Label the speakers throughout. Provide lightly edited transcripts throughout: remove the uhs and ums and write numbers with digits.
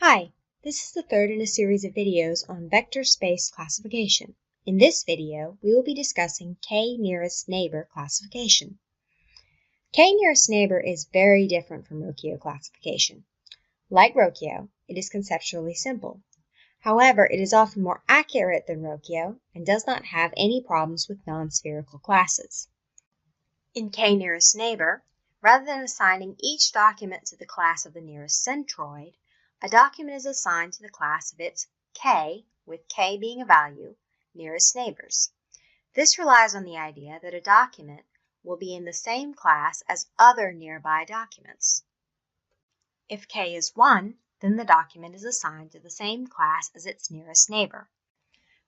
Speaker 1: Hi, this is the third in a series of videos on vector space classification. In this video, we will be discussing k-nearest neighbor classification. K-nearest neighbor is very different from Rokio classification. Like Rokio, it is conceptually simple. However, it is often more accurate than Rokio and does not have any problems with non-spherical classes. In k-nearest neighbor, rather than assigning each document to the class of the nearest centroid, a document is assigned to the class of its k, with k being a value, nearest neighbors. This relies on the idea that a document will be in the same class as other nearby documents. If k is 1, then the document is assigned to the same class as its nearest neighbor.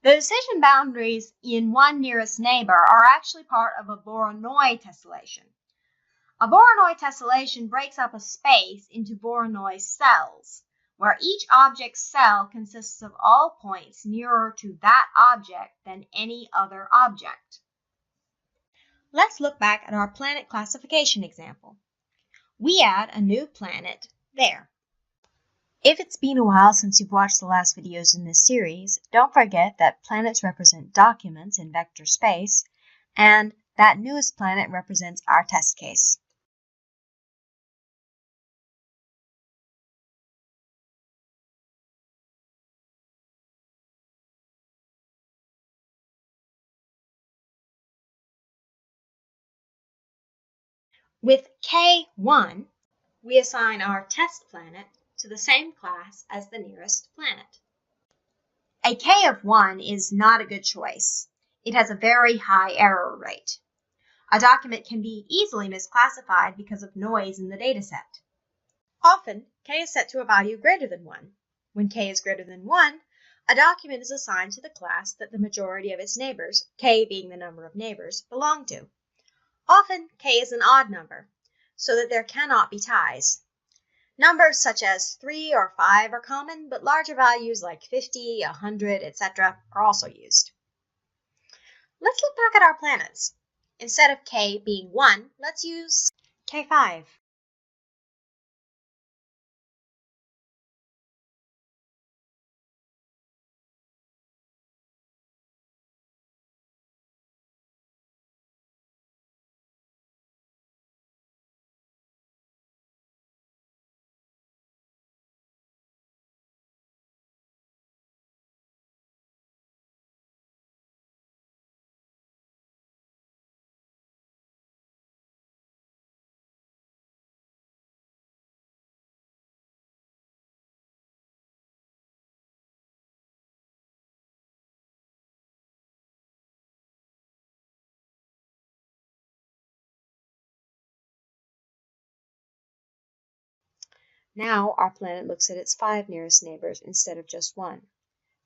Speaker 1: The decision boundaries in one nearest neighbor are actually part of a Voronoi tessellation. A Voronoi tessellation breaks up a space into Voronoi cells, where each object's cell consists of all points nearer to that object than any other object. Let's look back at our planet classification example. We add a new planet there. If it's been a while since you've watched the last videos in this series, don't forget that planets represent documents in vector space, and that newest planet represents our test case. With K1, we assign our test planet to the same class as the nearest planet. A K of 1 is not a good choice. It has a very high error rate. A document can be easily misclassified because of noise in the dataset. Often, K is set to a value greater than 1. When K is greater than 1, a document is assigned to the class that the majority of its neighbors, K being the number of neighbors, belong to. Often, K is an odd number, so that there cannot be ties. Numbers such as 3 or 5 are common, but larger values like 50, 100, etc. are also used. Let's look back at our planets. Instead of K being 1, let's use K5. Now our planet looks at its 5 nearest neighbors instead of just 1.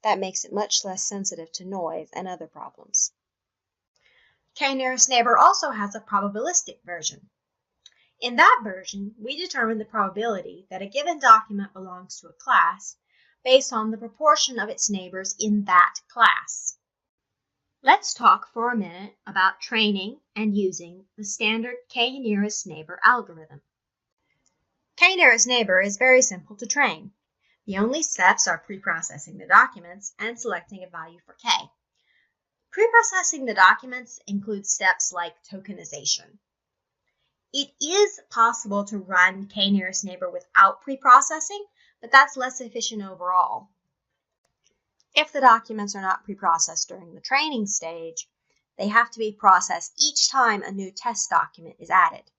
Speaker 1: That makes it much less sensitive to noise and other problems. K nearest neighbor also has a probabilistic version. In that version, we determine the probability that a given document belongs to a class based on the proportion of its neighbors in that class. Let's talk for a minute about training and using the standard k-nearest neighbor algorithm. K-nearest neighbor is very simple to train. The only steps are preprocessing the documents and selecting a value for k. Preprocessing the documents includes steps like tokenization. It is possible to run k-nearest neighbor without preprocessing, but that's less efficient overall. If the documents are not preprocessed during the training stage, they have to be processed each time a new test document is added.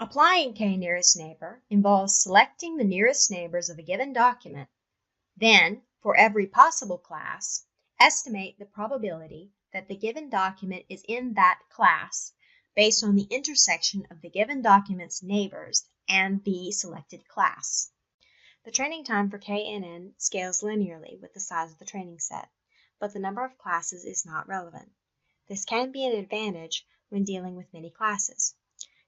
Speaker 1: Applying k-nearest neighbor involves selecting the nearest neighbors of a given document, then, for every possible class, estimate the probability that the given document is in that class based on the intersection of the given document's neighbors and the selected class. The training time for KNN scales linearly with the size of the training set, but the number of classes is not relevant. This can be an advantage when dealing with many classes.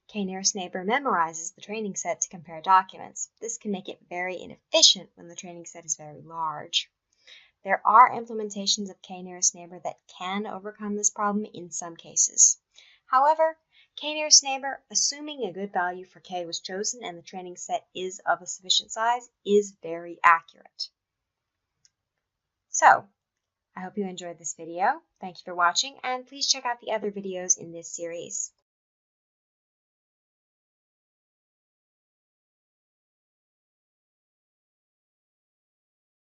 Speaker 1: K-nearest neighbor memorizes the training set to compare documents. This can make it very inefficient when the training set is very large. There are implementations of k-nearest neighbor that can overcome this problem in some cases. However, K nearest neighbor, assuming a good value for K was chosen and the training set is of a sufficient size, is very accurate. So, I hope you enjoyed this video. Thank you for watching, and please check out the other videos in this series.